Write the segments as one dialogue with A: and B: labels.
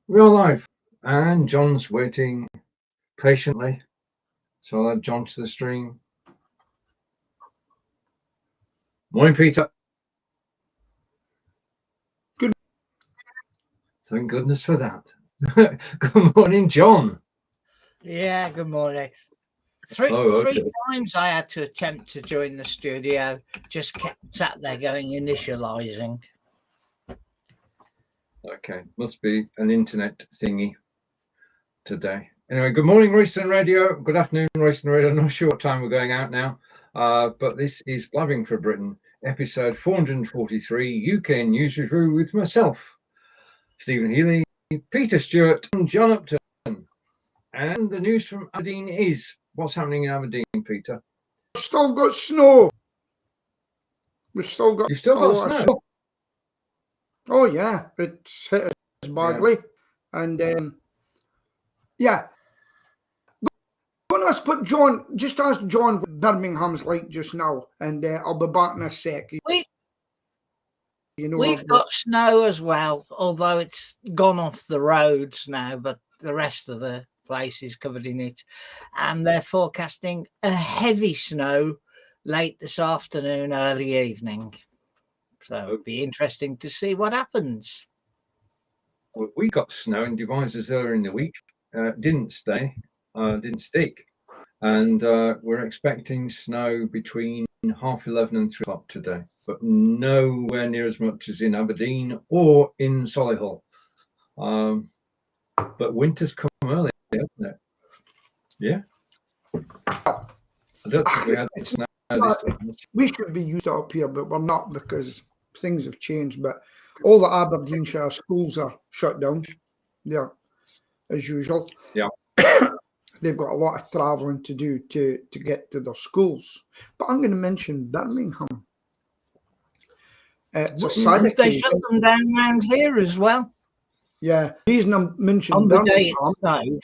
A: We are live, and John's waiting patiently, so I'll add John to the stream. Morning, Peter.
B: Good.
A: Thank goodness for that. Good morning, John.
C: Yeah, good morning. Three times I had to attempt to join the studio, just kept sat there going initializing.
A: Okay, must be an internet thingy today. Anyway, good morning, Royston Radio. Good afternoon, Royston Radio. I'm not sure what time we're going out now, but this is Blabbing for Britain, episode 443, UK News Review with myself, Stephen Healey, Peter Stewart, and Jon Upton. And the news from Aberdeen is, what's happening in Aberdeen, Peter?
B: We've still got snow. You've still got
A: snow?
B: Oh, yeah. It's hit us badly. Yeah. And, yeah. But John, just ask John what Birmingham's like just now, and I'll be back in a sec.
C: We've got snow as well, although it's gone off the roads now, but the rest of the place is covered in it. And they're forecasting a heavy snow late this afternoon, early evening. So it'll be interesting to see what happens.
A: Well, we got snow in Devizes earlier in the week. Didn't stick. And we're expecting snow between 11:30 and 3 o'clock today, but nowhere near as much as in Aberdeen or in Solihull. But winter's come early, hasn't it? Yeah. I don't think we had snow this time.
B: We should be used up here, but we're not because things have changed. But all the Aberdeenshire schools are shut down. Yeah, as usual.
A: Yeah.
B: They've got a lot of travelling to do to get to their schools. But I'm going to mention Birmingham. It's a sad occasion.
C: They shut them down around here as well.
B: Yeah. The reason I mentioned
C: on the
B: Birmingham,
C: day it snowed.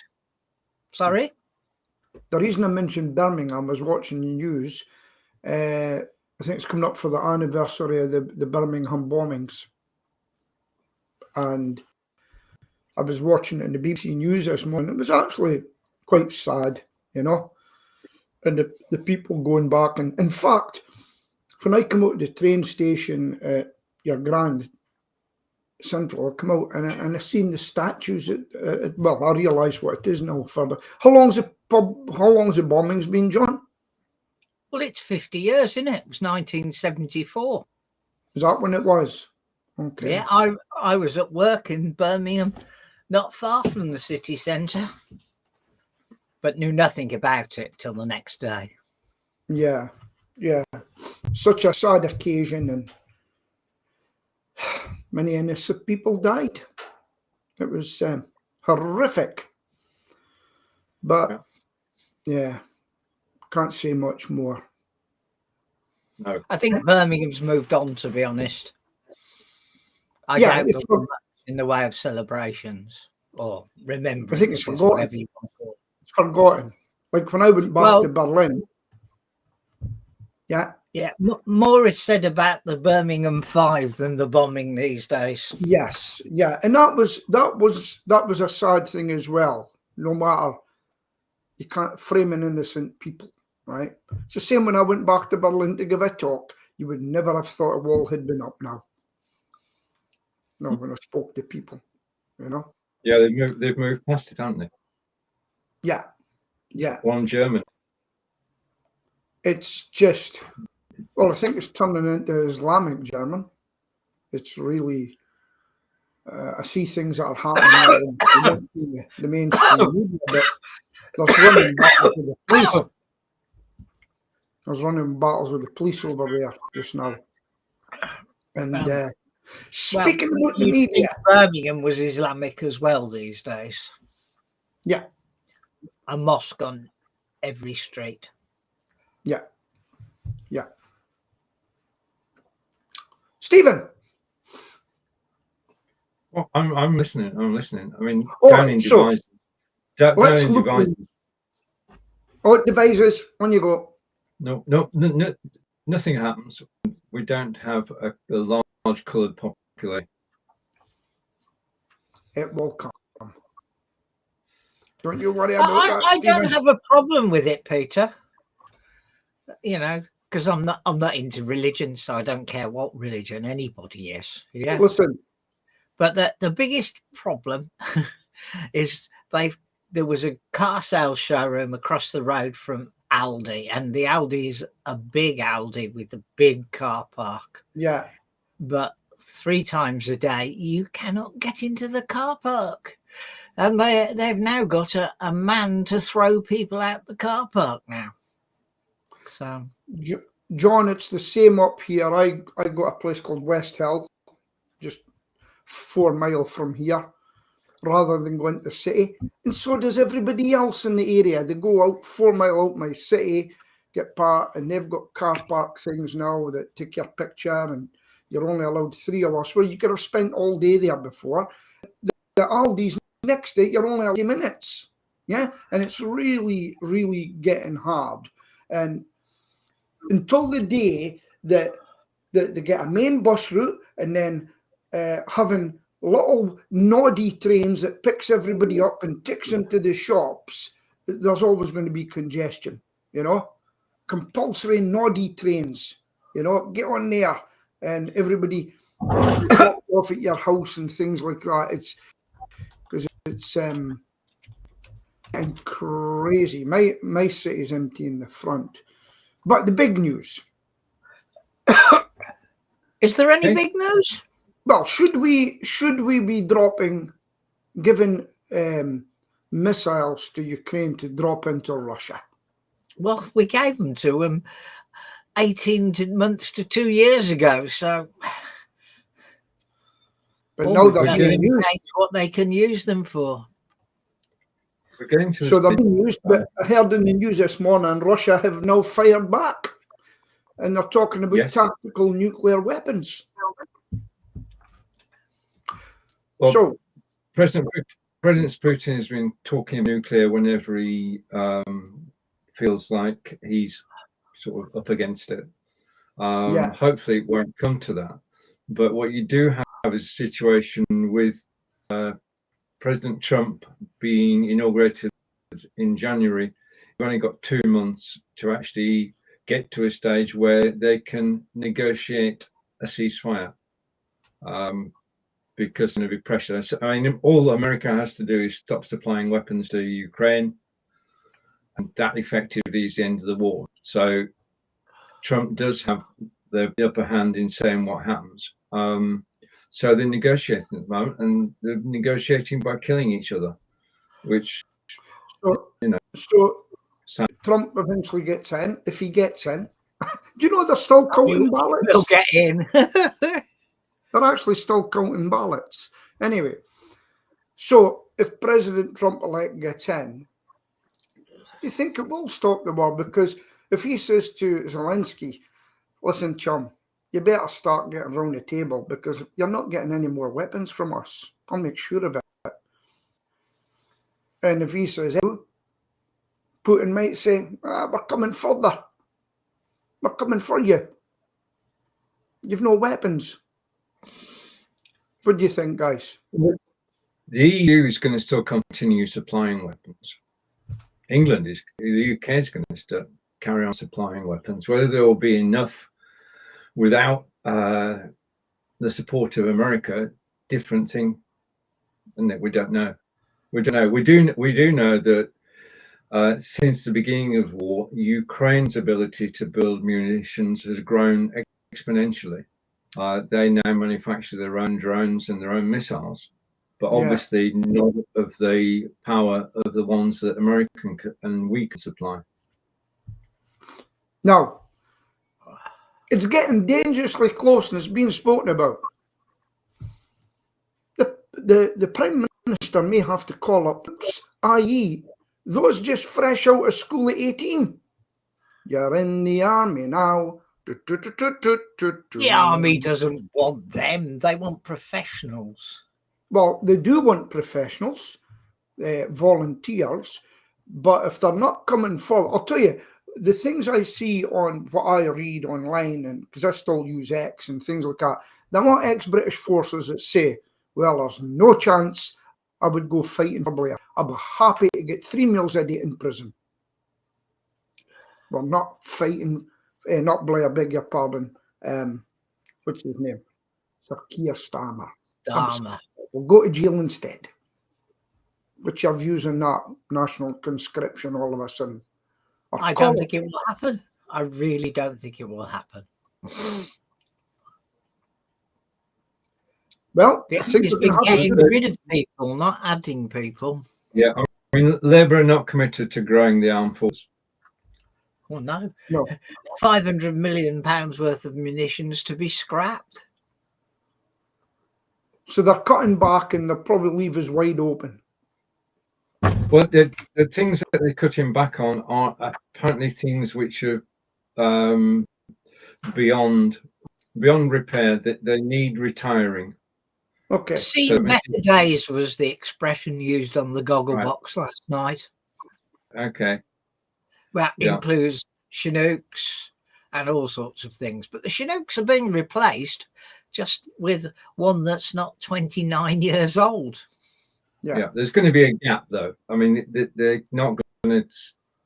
C: Sorry?
B: The reason I mentioned Birmingham was watching the news. I think it's coming up for the anniversary of the Birmingham bombings. And I was watching it in the BBC News this morning. It was actually quite sad, you know, and the people going back. And in fact, when I come out of the train station at your Grand Central, I come out and I seen the statues. Well, I realise what it is now. Further, how long's the bombings been, John?
C: Well, it's 50 years, isn't it? It was 1974.
B: Is that when it was? Okay.
C: Yeah, I was at work in Birmingham, not far from the city centre, but knew nothing about it till the next day.
B: Yeah, yeah. Such a sad occasion, and many innocent people died. It was horrific. But, yeah, can't say much more.
A: No.
C: I think Birmingham's moved on, to be honest. I doubt there's much in the way of celebrations or remembrance.
B: I think it's forgotten. It's forgotten. Like when I went back to Berlin. Yeah.
C: Yeah. More is said about the Birmingham 5 than the bombing these days.
B: Yes. Yeah. And that was a sad thing as well. No matter, you can't frame an innocent people, right? It's the same when I went back to Berlin to give a talk. You would never have thought a wall had been up now. No, when I spoke to people, you know.
A: Yeah, they've moved past it, haven't they?
B: Yeah, yeah.
A: One German.
B: It's just, well, I think it's turning into Islamic German. It's really, I see things that are happening in the mainstream media, but there's running battles with the police. There's running battles with the police over there just now. And speaking about the media,
C: Birmingham was Islamic as well these days.
B: Yeah.
C: A mosque on every street.
B: Yeah. Yeah. Stephen.
A: Well, I'm listening. I mean,
B: down in Devizes. Let's look at Devizes. On you go.
A: No, nothing happens. We don't have a large coloured population.
B: It will come. Don't you worry about that,
C: I
B: Stephen.
C: don't have a problem with it, Peter. You know, because I'm not into religion, so I don't care what religion anybody is. Yeah.
B: Listen,
C: But the biggest problem is there was a car sales showroom across the road from Aldi, and the Aldi is a big Aldi with a big car park.
B: yeah.
C: But 3 times a day you cannot get into the car park. And they've now got a man to throw people out the car park now. So,
B: John, it's the same up here. I got a place called West Hill, just 4 miles from here, rather than going to the city. And so does everybody else in the area. They go out 4 miles out my city, get parked, and they've got car park things now that take your picture, and you're only allowed 3 of us, where you could have spent all day there before. The Aldi's next day, you're only 30 minutes. Yeah. And it's really, really getting hard. And until the day that they get a main bus route, and then having little noddy trains that picks everybody up and takes them to the shops, there's always going to be congestion, you know. Compulsory noddy trains, you know, get on there and everybody off at your house and things like that. It's because it's and crazy. My city's empty in the front. But the big news.
C: is there any big news?
B: Well, should we be giving missiles to Ukraine to drop into Russia?
C: Well, we gave them to them 18 months to 2 years ago. So,
B: But now they're
C: that
B: being used.
C: what they can use them for.
A: We're getting to
B: So they're being used. But I heard in the news this morning, Russia have now fired back, and they're talking about tactical nuclear weapons.
A: Well,
B: so,
A: President Putin has been talking nuclear whenever he feels like he's sort of up against it. Hopefully it won't come to that. But what you do have is a situation with President Trump being inaugurated in January. You've only got 2 months to actually get to a stage where they can negotiate a ceasefire. Because there's going to be pressure. I mean, all America has to do is stop supplying weapons to Ukraine, and that effectively is the end of the war. So Trump does have the upper hand in saying what happens. So they're negotiating at the moment, and they're negotiating by killing each other, which,
B: So Trump eventually gets in. If he gets in, do you know they're still counting ballots?
C: They'll get in.
B: They're actually still counting ballots. Anyway, so if President Trump-elect gets in, you think it will stop the war? Because if he says to Zelensky, listen, chum, you better start getting around the table because you're not getting any more weapons from us. I'll make sure of it. And if he says, Putin might say, we're coming further. We're coming for you. You've no weapons. What do you think, guys?
A: The EU is going to still continue supplying weapons. The UK is going to still carry on supplying weapons. Whether there will be enough without the support of America, different thing, and we don't know. We don't know. We do know that since the beginning of war, Ukraine's ability to build munitions has grown exponentially. They now manufacture their own drones and their own missiles, but obviously not of the power of the ones that America and we can supply.
B: Now, it's getting dangerously close, and it's being spoken about. The Prime Minister may have to call up, i.e., those just fresh out of school at 18. You're in the army now.
C: The army doesn't want them. They want professionals.
B: Well, they do want professionals, volunteers, but if they're not coming forward, I'll tell you, the things I see on what I read online, and because I still use X and things like that, there are ex-British forces that say, well, there's no chance I would go fighting for Blair. I'd be happy to get 3 meals a day in prison. Well, not fighting, not Blair, beg your pardon. What's his name? Sir Keir Starmer. We'll go to jail instead. What's your views on that? National conscription all of a sudden?
C: I don't think it will happen. I really don't think it will happen.
B: Well,
C: I think it's been getting rid of people, not adding people.
A: Yeah, I mean, Labour are not committed to growing the armed force.
C: Well, no. £500 million worth of munitions to be scrapped.
B: So they're cutting back and they'll probably leave us wide open.
A: Well, the things that they're cutting back on are apparently things which are beyond repair, that they need retiring.
B: Okay.
C: Seen better days was the expression used on the goggle box last night.
A: Okay.
C: That includes Chinooks and all sorts of things. But the Chinooks are being replaced just with one that's not 29 years old.
A: Yeah, there's going to be a gap, though. I mean, they're not going to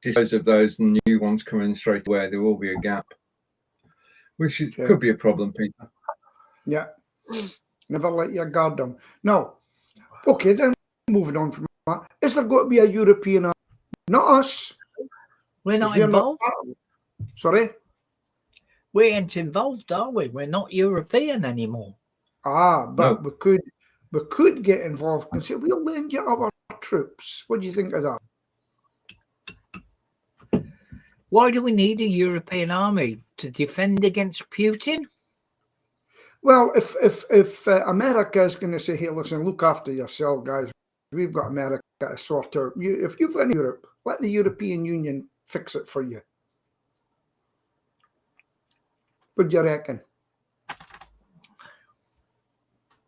A: dispose of those and new ones coming straight away. There will be a gap, which could be a problem, Peter.
B: Yeah. Never let your guard down. No. Okay, then moving on from that. Is there going to be a European army? Not us.
C: We're not involved.
B: Sorry?
C: We ain't involved, are we? We're not European anymore.
B: But we could get involved and say, we'll lend you our troops. What do you think of that?
C: Why do we need a European army? To defend against Putin?
B: Well, if America is going to say, hey, listen, look after yourself, guys. We've got America to sort out. If you've got Europe, let the European Union fix it for you. What do you reckon?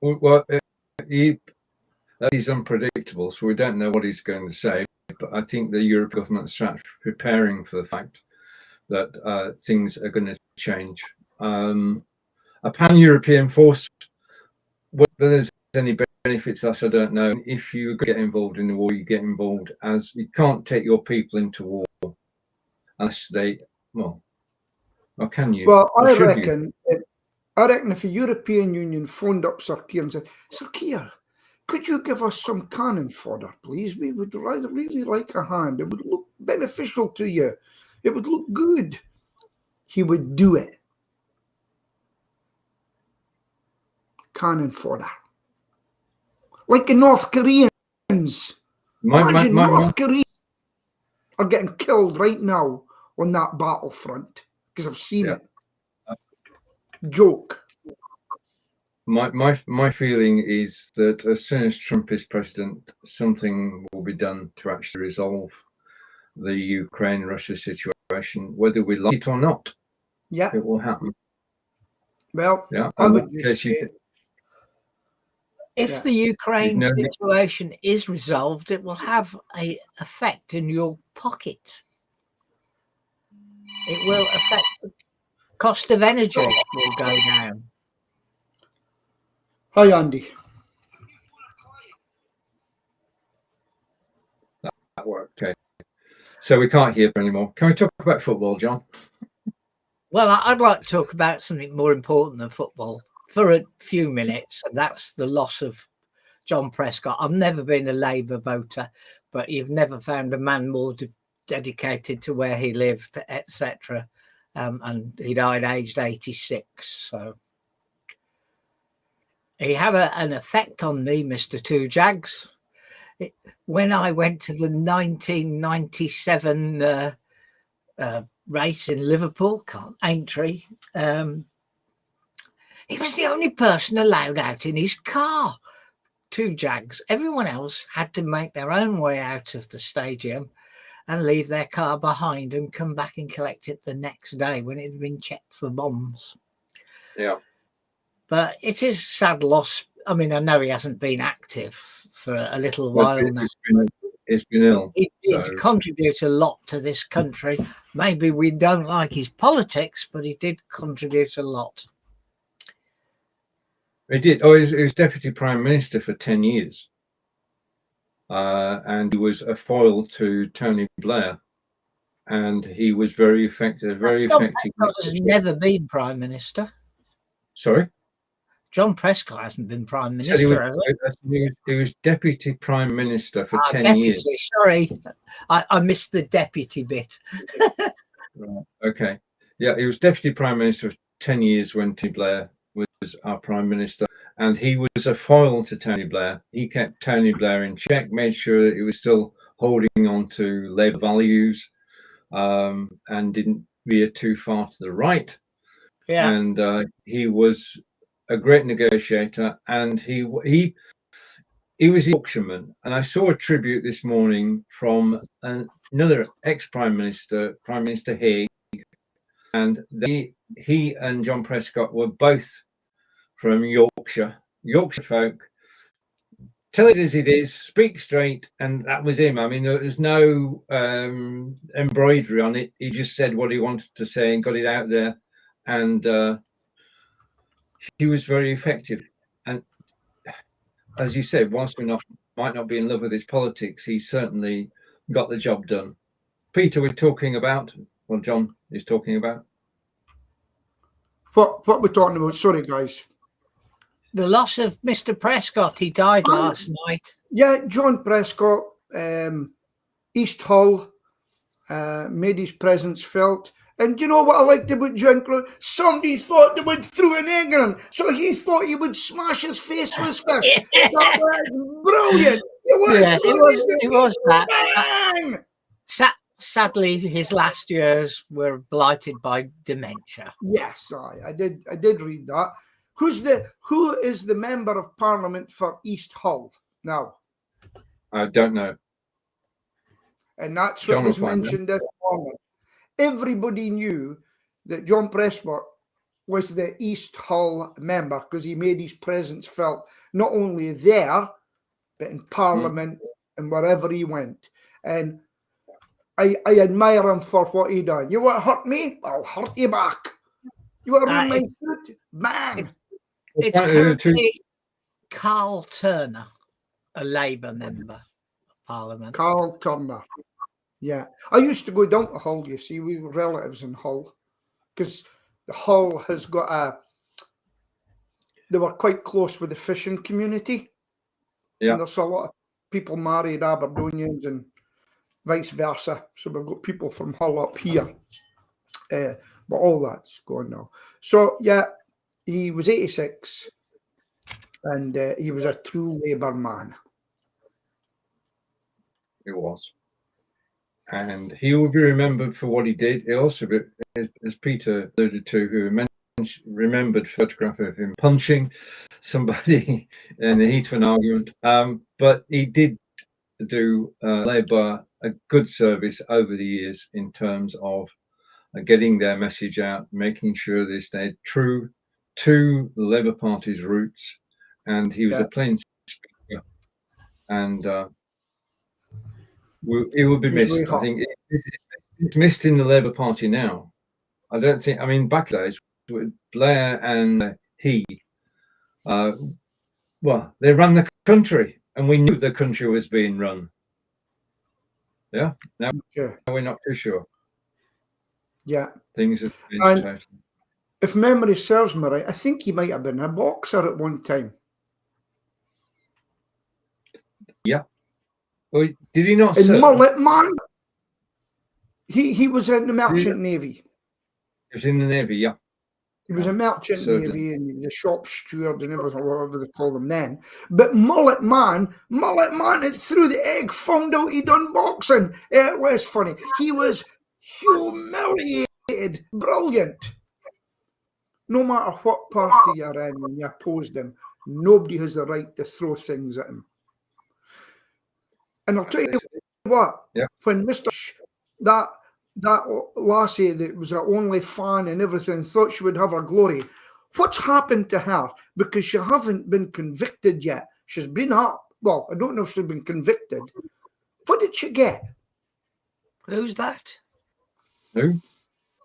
A: Well, he's unpredictable, so we don't know what he's going to say. But I think the European government is preparing for the fact that things are going to change. A pan-European force, whether there's any benefits, that I don't know. If you get involved in the war, you get involved as you can't take your people into war unless they, well, or can you?
B: Well, I reckon if the European Union phoned up Sir Keir and said, Sir Keir, could you give us some cannon fodder, please? We would really like a hand. It would look beneficial to you. It would look good. He would do it. Cannon fodder. Like the North Koreans. Imagine North Koreans are getting killed right now on that battlefront because I've seen it. Joke.
A: My feeling is that as soon as Trump is president, something will be done to actually resolve the Ukraine-Russia situation, whether we like it or not.
B: Yeah,
A: it will happen.
B: Well, I would just say,
C: if the Ukraine situation is resolved, it will have an effect in your pocket. It will affect the cost of energy will go down.
B: Hi, Andy.
A: That worked. Okay. So we can't hear anymore. Can we talk about football, John?
C: Well, I'd like to talk about something more important than football for a few minutes, and that's the loss of John Prescott. I've never been a Labour voter, but you've never found a man more dedicated to where he lived, etc. And he died aged 86. So he had an effect on me, Mr. Two Jags. When I went to the 1997 race in Liverpool, Aintree, he was the only person allowed out in his car. Two Jags. Everyone else had to make their own way out of the stadium and leave their car behind and come back and collect it the next day when it had been checked for bombs.
A: Yeah.
C: But it is a sad loss. I mean, I know he hasn't been active for a little while now.
A: He's been ill.
C: He did contribute a lot to this country. Maybe we don't like his politics, but he did contribute a lot.
A: He did. Oh, he was Deputy Prime Minister for 10 years. and he was a foil to Tony Blair, and he was very effective. Very effective.
C: Has never been Prime Minister.
A: Sorry?
C: John Prescott hasn't been Prime
A: He said he was,
C: Minister, has
A: he was Deputy Prime Minister for 10
C: deputy,
A: years.
C: Sorry, I missed the deputy bit.
A: Right. Okay. Yeah, he was Deputy Prime Minister for 10 years when Tony Blair was our Prime Minister, and he was a foil to Tony Blair. He kept Tony Blair in check, made sure that he was still holding on to Labour values, and didn't veer too far to the right.
C: Yeah.
A: And he was a great negotiator, and he was a Yorkshireman. And I saw a tribute this morning from another ex-Prime Minister, Prime Minister Healey, and he and John Prescott were both from Yorkshire folk. Tell it as it is, speak straight, and that was him. I mean, there was no embroidery on it. He just said what he wanted to say and got it out there, and he was very effective. And as you said, whilst we might not be in love with his politics, he certainly got the job done. Peter, we're talking about, well, John is talking about.
B: What we're talking about? Sorry, guys.
C: The loss of Mr. Prescott. He died last night.
B: Yeah, John Prescott, East Hull, made his presence felt. And you know what I liked about John? Somebody thought they would throw an egg on him, so he thought he would smash his face with his fist. That was brilliant.
C: It was that.
B: Bang!
C: Sadly, his last years were blighted by dementia.
B: Yes, I did read that. Who is the member of Parliament for East Hull now?
A: I don't know.
B: And that's what was mentioned this morning. Everybody knew that John Prescott was the East Hull member because he made his presence felt not only there, but in Parliament and wherever he went. And I admire him for what he done. You want to hurt me? I'll hurt you back. You want to ruin my foot? Bang!
C: It's currently Carl Turner, a Labour member of Parliament.
B: Carl Turner. Yeah. I used to go down to Hull, you see. We were relatives in Hull. Because Hull has got they were quite close with the fishing community. Yeah. And there's a lot of people married Aberdonians and vice versa. So we've got people from Hull up here. But all that's gone now. So, yeah, he was 86 and he was a true Labour man.
A: He was. And he will be remembered for what he did. He also, as Peter alluded to, who remembered photograph of him punching somebody in the heat of an argument. But he did do Labour a good service over the years in terms of getting their message out, making sure they stayed true to the Labour Party's roots. And he was a plain speaker. And he will be missed. I think it's missed in the Labour Party now. I don't think, I mean, back days with Blair and well, they ran the country and we knew the country was being run. Yeah, now we're not too sure.
B: Yeah.
A: Things have changed totally.
B: If memory serves me right, I think he might have been a boxer at one time.
A: Yeah. Well, did he not
B: serve? Mullet Man. He was in the Merchant Navy.
A: He was in the Navy, yeah.
B: He was a Merchant Navy and the shop steward and everything, whatever they called him then. But Mullet Man had threw the egg, found out he done boxing. It was funny. He was humiliated. Brilliant. No matter what party you're in when you opposed him, nobody has the right to throw things at him. And I'll tell you what, when Mr. that lassie that was her only fan and everything thought she would have her glory, what's happened to her? Because she hasn't been convicted yet. She's been up. Well, I don't know if she's been convicted. What did she get?
C: Who's that?
A: Who?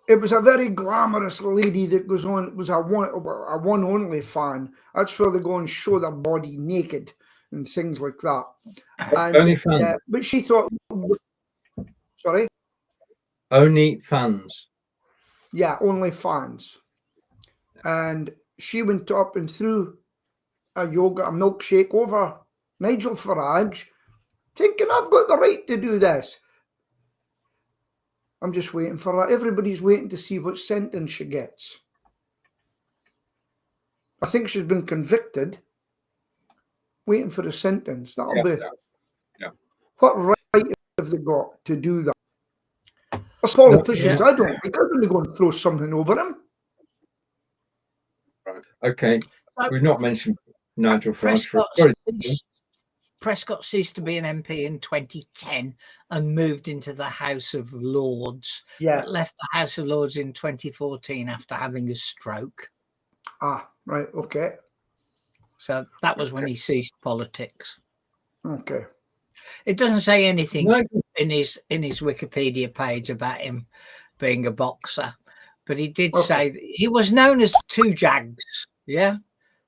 B: It was a very glamorous lady that goes on. It was a one only fan. That's where they go and show their body naked and things like that. And,
A: Only fans.
B: but she thought, sorry?
A: Only fans.
B: Yeah, only fans. And she went up and threw a milkshake over Nigel Farage, thinking I've got the right to do this. I'm just waiting for her. Everybody's waiting to see what sentence she gets. I think she's been convicted. Waiting for the sentence. That'll be.
A: Yeah.
B: What right have they got to do that? As politicians, I don't think I'm going to go and throw something over them.
A: Right. Okay. We've not mentioned Nigel Farage.
C: Prescott ceased to be an MP in 2010 and moved into the House of Lords.
B: Yeah.
C: But left the House of Lords in 2014 after having a stroke.
B: Ah, right. Okay.
C: So that was when he ceased politics.
B: Okay.
C: It doesn't say anything in his Wikipedia page about him being a boxer, but he did say that he was known as Two Jags,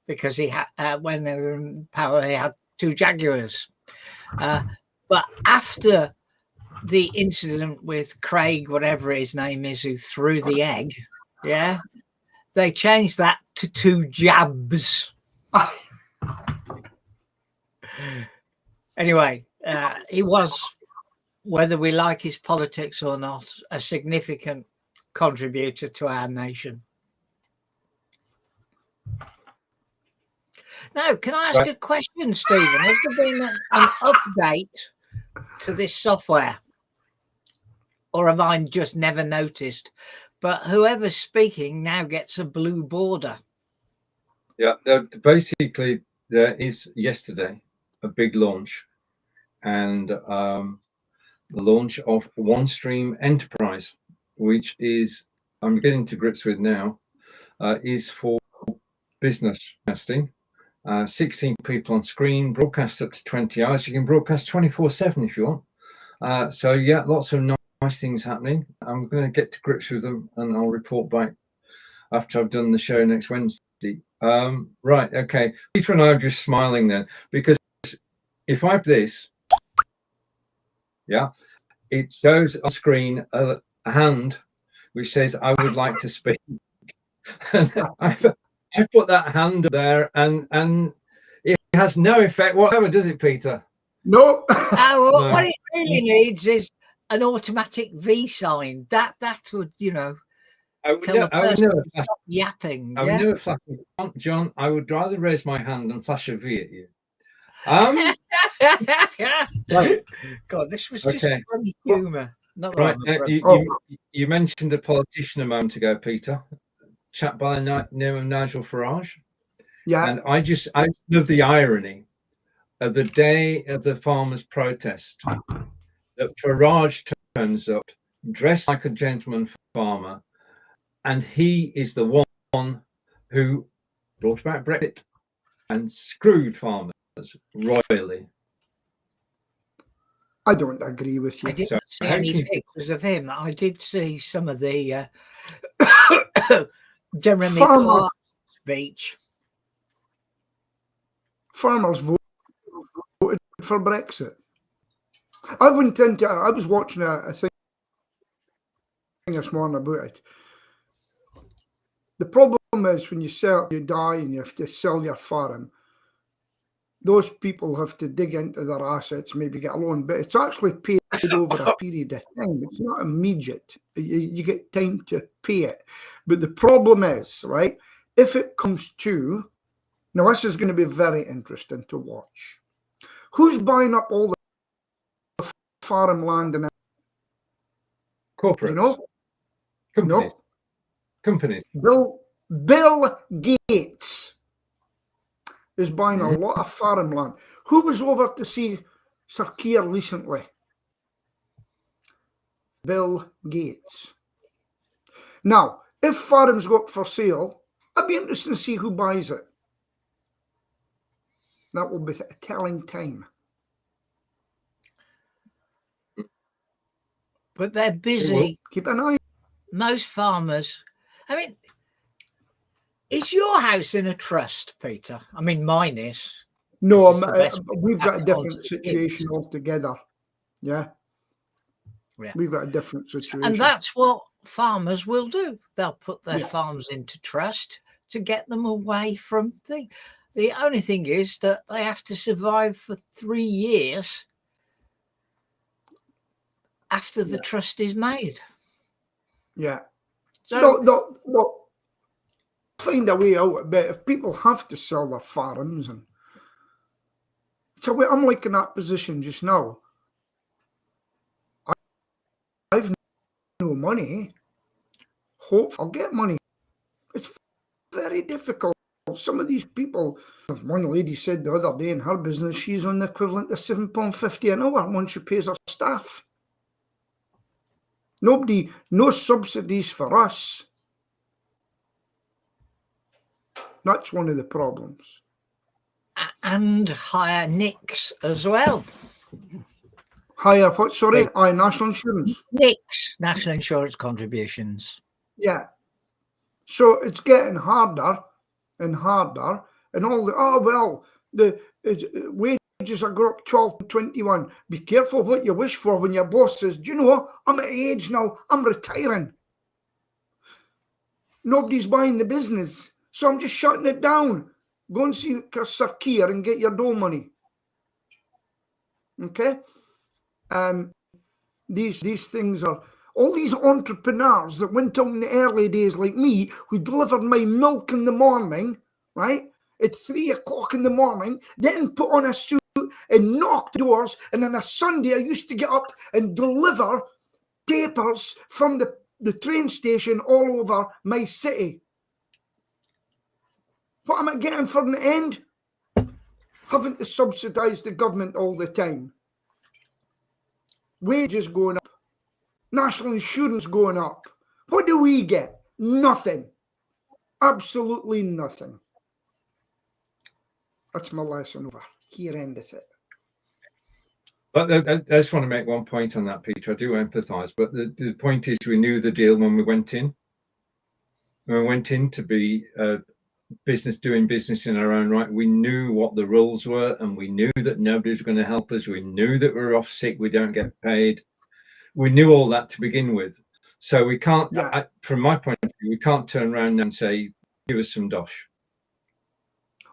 C: because he had when they were in power, he had two Jaguars. But after the incident with Craig, whatever his name is, who threw the egg, they changed that to Two Jabs. Anyway, he was, whether we like his politics or not, a significant contributor to our nation. Now, can I ask a question, Stephen? Has there been an update to this software? Or have I just never noticed? But whoever's speaking now gets a blue border.
A: Yeah, basically there is yesterday a big launch, and the launch of OneStream Enterprise, which is, I'm getting to grips with now, is for business casting. 16 people on screen, broadcast up to 20 hours. You can broadcast 24/7 if you want. So yeah, lots of nice things happening. I'm going to get to grips with them, and I'll report back after I've done the show next Wednesday. Right, okay. Peter and I are just smiling then, because if I do this, it shows on screen a hand which says I would like to speak. And I put that hand there, and it has no effect whatever, does it, Peter?
B: No.
C: No. What it really needs is an automatic V sign. That would,
A: I would never flash,
C: yapping.
A: I would never flash. John, I would rather raise my hand and flash a V at you.
C: Right. God, this was just funny humour. Not
A: right. You mentioned a politician a moment ago, Peter. Chap by the name of Nigel Farage. Yeah. And I love the irony of the day of the farmers' protest that Farage turns up dressed like a gentleman farmer, and he is the one who brought about Brexit and screwed farmers royally.
B: I don't agree with you.
C: I didn't see any pictures of him. I did see some of the Jeremy Clark speech.
B: Farmers voted for Brexit. I went into. I was watching a thing this morning about it. The problem is when you die and you have to sell your farm, those people have to dig into their assets, maybe get a loan, but it's actually paid over a period of time. It's not immediate. You get time to pay it. But the problem is, right, if it comes to, now this is going to be very interesting to watch. Who's buying up all the farmland and
A: corporates?
B: You know?
A: Companies. No. Companies.
B: Bill Gates is buying a lot of farmland. Who was over to see Sir Keir recently? Bill Gates. Now, if farms go up for sale, I'd be interested to see who buys it. That will be a telling time.
C: But they're busy.
B: Keep an eye.
C: Most farmers, I mean, is your house in a trust, Peter? I mean, mine is.
B: No,
C: It's the best way
B: we've
C: to
B: got a
C: pass it on
B: different
C: to the
B: situation
C: kids.
B: altogether. Yeah.
C: Yeah.
B: We've got a different situation.
C: And that's what farmers will do. They'll put their
B: Yeah.
C: farms into trust to get them away from things. The only thing is that they have to survive for 3 years after the trust is made.
B: Yeah.
C: So
B: They'll find a way out. But if people have to sell their farms, and so I'm like in that position just now. I've no money. Hope I'll get money. It's very difficult. Some of these people, one lady said the other day in her business, she's on the equivalent of £7.50 an hour once she pays her staff. No subsidies for us. That's one of the problems.
C: and higher NICs as well.
B: Higher what? Sorry, national insurance.
C: NICs, national insurance contributions.
B: Yeah. So it's getting harder and harder, and all the wages are going up 12 to 21. Be careful what you wish for when your boss says, do you know what? I'm at age now, I'm retiring. Nobody's buying the business, so I'm just shutting it down. Go and see Sir Keir and get your dole money. Okay? These things are, all these entrepreneurs that went out in the early days like me, who delivered my milk in the morning, right? At 3 o'clock in the morning, then put on a suit and knock doors. And on a Sunday, I used to get up and deliver papers from the train station all over my city. What am I getting for the end? Having to subsidise the government all the time. Wages going up. National insurance going up. What do we get? Nothing. Absolutely nothing. That's my lesson over. Here endeth it.
A: But I just want to make one point on that, Peter. I do empathise, but the point is, we knew the deal when we went in. When we went in to be doing business in our own right, we knew what the rules were, and we knew that nobody was going to help us. We knew that we were off sick, we don't get paid. We knew all that to begin with. So we can't, from my point of view, we can't turn around and say, give us some dosh.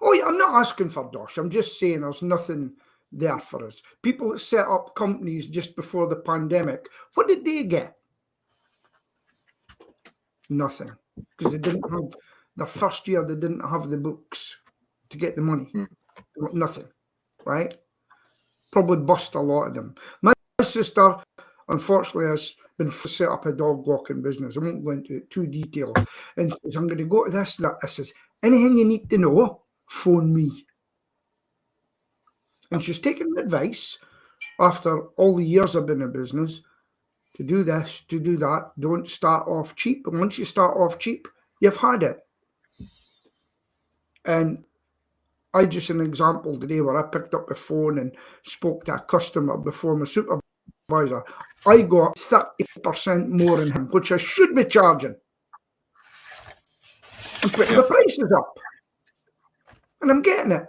B: Oh, yeah, I'm not asking for dosh. I'm just saying there's nothing there for us. People that set up companies just before the pandemic, what did they get? Nothing. Because they didn't have, the first year they didn't have the books to get the money. Nothing, right? Probably bust a lot of them. My sister, unfortunately, has been set up a dog walking business. I won't go into it too detailed. And she says, I'm going to go to this and that. I says, anything you need to know, phone me. And she's taken advice after all the years I've been in business to do this, to do that. Don't start off cheap. And once you start off cheap, you've had it. And I just an example today where I picked up the phone and spoke to a customer before my supervisor. I got 30% more in him, which I should be charging. I'm putting the prices up. And I'm getting it.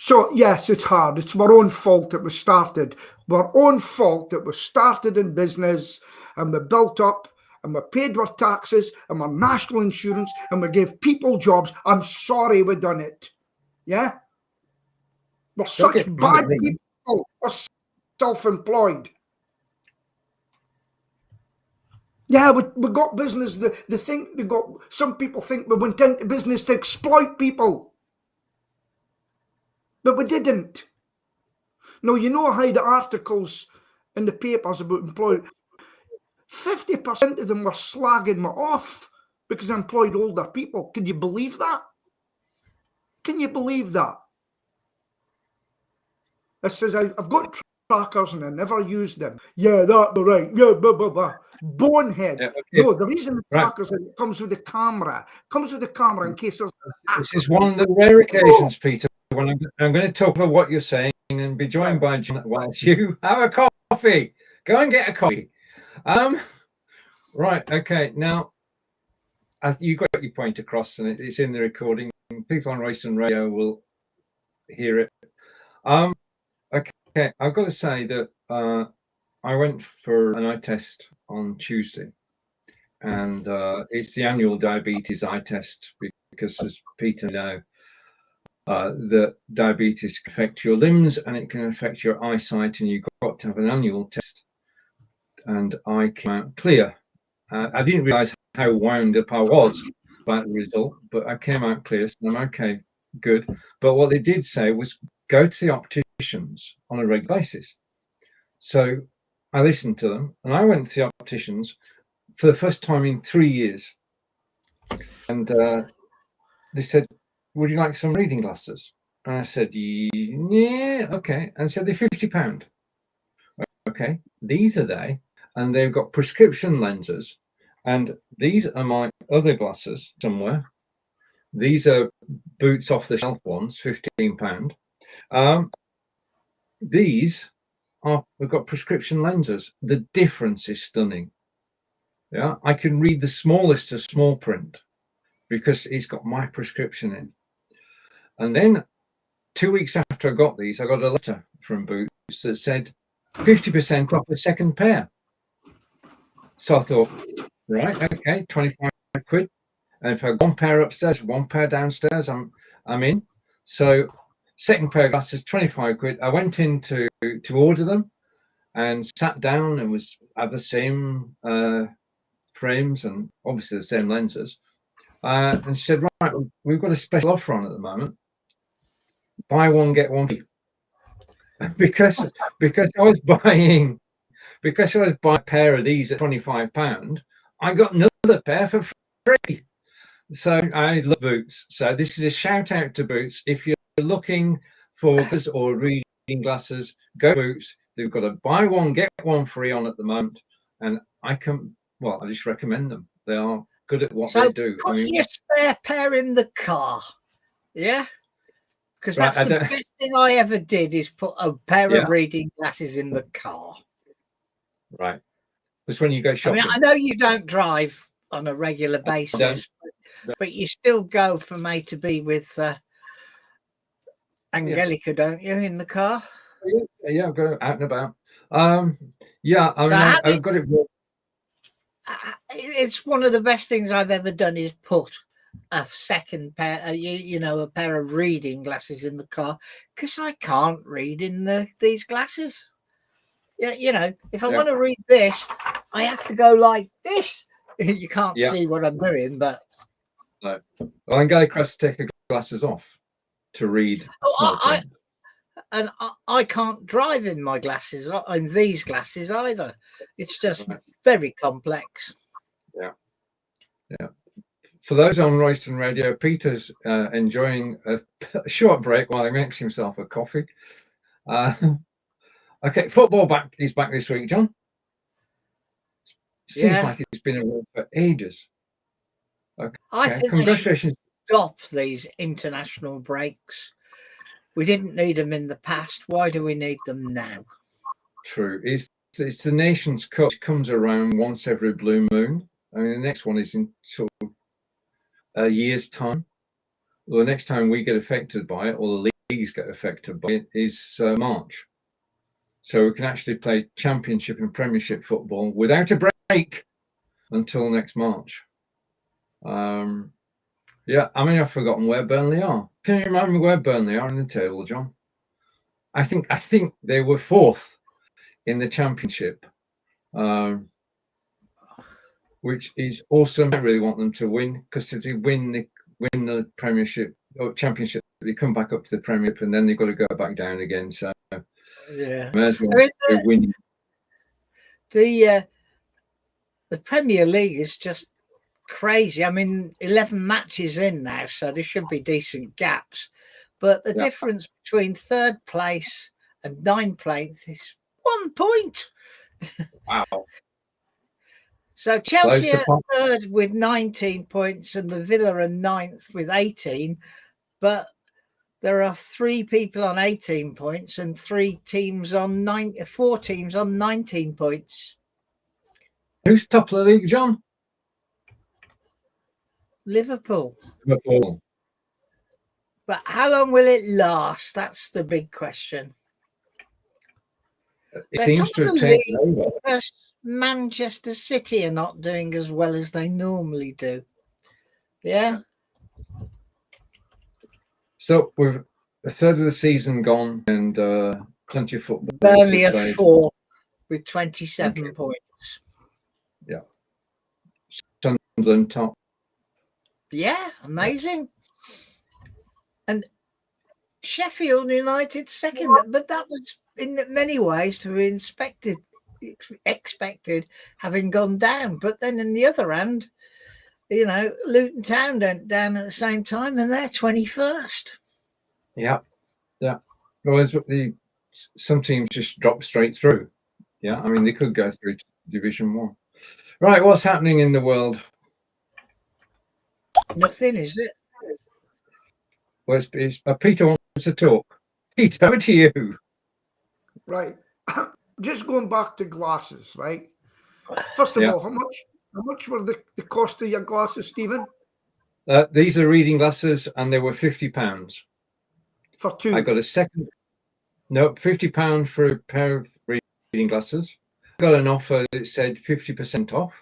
B: So, yes, it's hard. It's our own fault it was started. Our own fault it was started in business, and we built up, and we paid our taxes, and our national insurance, and we gave people jobs. I'm sorry we done it. Yeah? We're such bad people. We're self-employed. Yeah, we got business. The thing they got. Some people think we went into business to exploit people. But we didn't. No, you know how the articles in the papers about employed, 50% of them were slagging me off because I employed older people. Can you believe that? Can you believe that? It says, I've got trackers and I never use them. Yeah, that's right. Yeah, blah, blah, blah. Boneheads. Yeah, okay. No, the reason the trackers it comes with the camera. Comes with the camera in case there's...
A: This is one of the rare occasions, Peter, when I'm going to talk about what you're saying and be joined by Jon whilst you have a coffee. Go and get a coffee. Right, okay. Now, you got your point across and it's in the recording. People on Royston Radio will hear it. Okay, I've got to say that I went for an eye test on Tuesday, and it's the annual diabetes eye test because, as Peter knows, that diabetes can affect your limbs and it can affect your eyesight, and you've got to have an annual test. And I came out clear. I didn't realise how wound up I was about the result, but I came out clear, so I'm okay, good. But what they did say was go to the opticians on a regular basis. So I listened to them, and I went to the opticians for the first time in 3 years. And they said, would you like some reading glasses? And I said, yeah, okay. And said, they're £50. Okay, these are they. And they've got prescription lenses. And these are my other glasses somewhere. These are Boots off the shelf ones, £15. These are, we've got prescription lenses. The difference is stunning. Yeah, I can read the smallest of small print because it's got my prescription in. And then 2 weeks after I got these, I got a letter from Boots that said 50% off the second pair. So I thought, right, okay, 25 quid. And if I have one pair upstairs, one pair downstairs, I'm in. So second pair of glasses, 25 quid. I went in to order them and sat down and had the same frames and obviously the same lenses. And she said, right, we've got a special offer on at the moment. Buy one, get one free. because I was buying a pair of these at £25, I got another pair for free. So I love Boots. So this is a shout out to Boots. If you're looking for glasses or reading glasses, go to Boots. They've got a buy one, get one free on at the moment. And I just recommend them. They are good at what they do.
C: Put your spare pair in the car. Yeah. Because that's the best thing I ever did is put a pair of reading glasses in the car. Right.
A: That's when you go shopping.
C: I mean, I know you don't drive on a regular basis, but you still go from A to B with Angelica, don't you, in the car?
A: Yeah, I'll go out and about. I've got it.
C: It's one of the best things I've ever done is put a second pair, a pair of reading glasses in the car because I can't read in these glasses. Yeah, if I want to read this, I have to go like this. You can't see what I'm doing, but
A: no. Well, Angelica has to take her glasses off to read.
C: I can't drive in my glasses, in these glasses either. It's just very complex.
A: Yeah. For those on Royston Radio, Peter's enjoying a short break while he makes himself a coffee. Okay, football is back this week, John. Seems like it's been around for ages. Okay.
C: I think congratulations. Stop these international breaks. We didn't need them in the past. Why do we need them now?
A: True. It's the Nations Cup. It comes around once every blue moon. I mean, the next one is in sort of a year's time. Well, the next time we get affected by it, or the leagues get affected by it, is March. So we can actually play Championship and Premiership football without a break until next March. I've forgotten where Burnley are. Can you remind me where Burnley are in the table, John? I think they were 4th in the Championship, which is awesome. I really want them to win because if they win the Premiership or Championship, they come back up to the Premiership and then they've got to go back down again. So may as well win.
C: The Premier League is just crazy. I mean, 11 matches in now, so there should be decent gaps. But the difference between 3rd place and 9th place is 1 point.
A: Wow.
C: So Chelsea are 3rd with 19 points and the Villa are 9th with 18. But there are 3 people on 18 points and 4 teams on 19 points.
A: Who's top of the league, John?
C: Liverpool. But how long will it last? That's the big question.
A: It seems to have taken over.
C: Because Manchester City are not doing as well as they normally do. Yeah.
A: So with a third of the season gone and plenty of football.
C: Burnley are fourth with 27 points.
A: Yeah. Sunderland top.
C: Yeah, amazing. And Sheffield United second, but that was in many ways to be expected, having gone down. But then in the other hand, you know, Luton Town went down at the same time, and they're 21st.
A: Yeah, yeah. Whereas some teams just drop straight through. Yeah, I mean they could go through to Division 1. Right, what's happening in the world?
C: Nothing, is it?
A: Well, Peter wants to talk. Peter, over to you.
B: Right. Just going back to glasses, right? First of all, how much were the cost of your glasses, Stephen?
A: These are reading glasses, and they were £50
B: for two.
A: I got a second. No, £50 for a pair of reading glasses. I got an offer that said 50% off.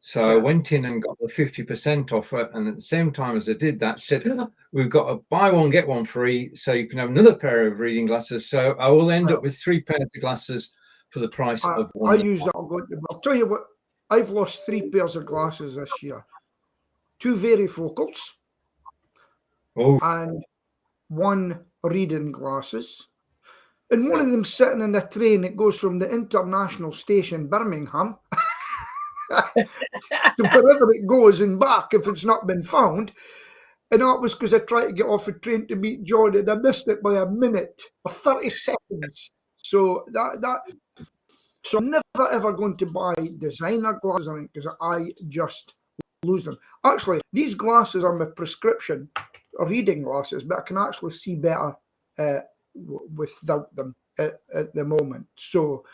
A: So I went in and got the 50% offer, and at the same time as I did that, said, we've got a buy one, get one free, so you can have another pair of reading glasses. So I will end up with 3 pairs of glasses for the price of one.
B: I use that. I'll tell you what, I've lost 3 pairs of glasses this year. 2 varifocals and 1 reading glasses. And one of them sitting in a train that goes from the international station, Birmingham, to wherever it goes and back if it's not been found. And that was because I tried to get off a train to meet John, and I missed it by a minute or 30 seconds. So so I'm never ever going to buy designer glasses because I just lose them. Actually, these glasses are my prescription reading glasses, but I can actually see better without them at the moment. So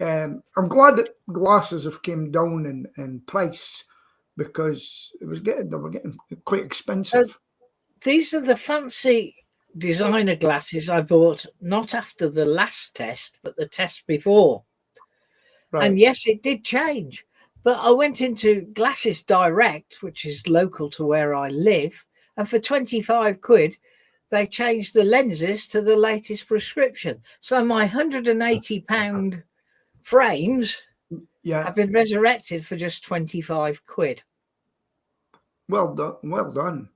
B: I'm glad that glasses have came down in price because they were getting quite expensive.
C: These are the fancy designer glasses I bought not after the last test, but the test before. Right. And yes, it did change. But I went into Glasses Direct, which is local to where I live, and for 25 quid, they changed the lenses to the latest prescription. So my £180 frames have been resurrected for just 25 quid.
B: Well done. Well done.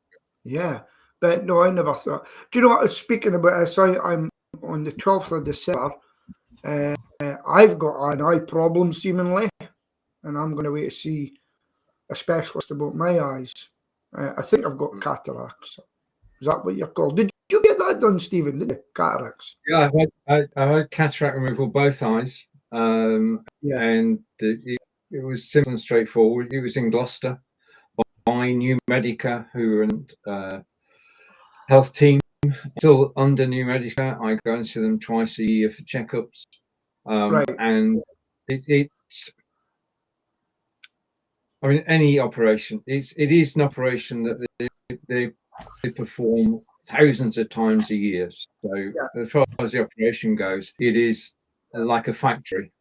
B: Yeah. But no, I never thought. Do you know what? Speaking about it, I'm on the 12th of December. I've got an eye problem, seemingly, and I'm going to wait to see a specialist about my eyes. I think I've got cataracts. Is that what you're called? Did you get that done, Stephen? Did you? Cataracts?
A: Yeah, I had cataract removal both eyes. And it was simple and straightforward. It was in Gloucester by New Medica, who are health team still under New Medica. I go and see them twice a year for checkups. And it's I mean, any operation, it is an operation that they perform thousands of times a year. So as far as the operation goes, it is like a factory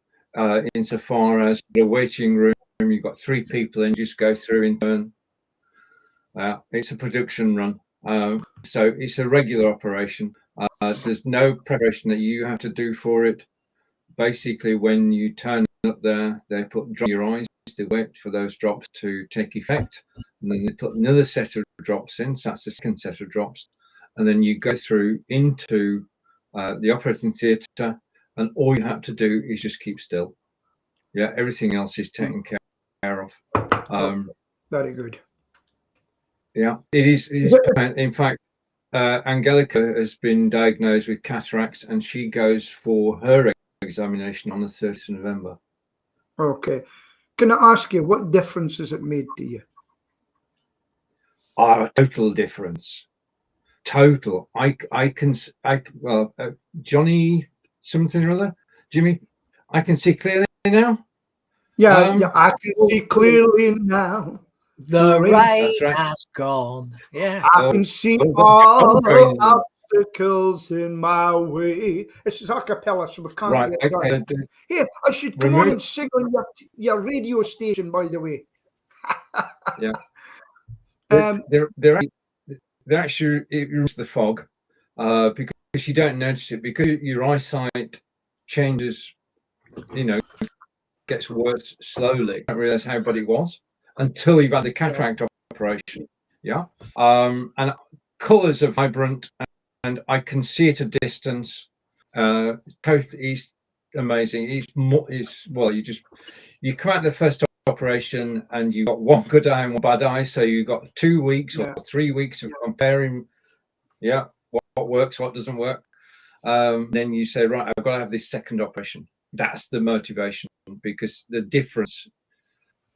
A: insofar as the waiting room, you've got 3 people and you just go through in turn. It's a production run. So it's a regular operation. There's no preparation that you have to do for it. Basically, when you turn up there, they put drops in your eyes. They wait for those drops to take effect, and then they put another set of drops in. So that's the second set of drops, and then you go through into the operating theatre, and all you have to do is just keep still. Yeah, everything else is taken care of.
B: Very good.
A: Yeah, it is. In fact, Angelica has been diagnosed with cataracts, and she goes for her examination on the 30th of November.
B: Okay. Can I ask you, what difference has it made to you?
A: Total difference. Total. Johnny something or other, Jimmy, I can see clearly now.
B: Yeah, I can see clearly now.
C: The rain
A: That's right.
C: has gone. Yeah.
B: I can see
A: oh,
B: all
A: oh,
B: the obstacles in my way. This is a cappella, so we can't
A: right.
B: get done.
A: Okay.
B: Here, I should come on
A: Remove-
B: and sing on your radio station, by the way.
A: Yeah.
B: Um,
A: They're actually it removes the fog because you don't notice it, because your eyesight changes, gets worse slowly. You don't realize how bad it was until you've had the cataract operation. Yeah. And colours are vibrant, and I can see at a distance. He's amazing. You come out the first operation and you've got one good eye and one bad eye, so you've got 2 weeks or 3 weeks of comparing what works, what doesn't work. Then you say, right, I've got to have this second operation. That's the motivation, because the difference,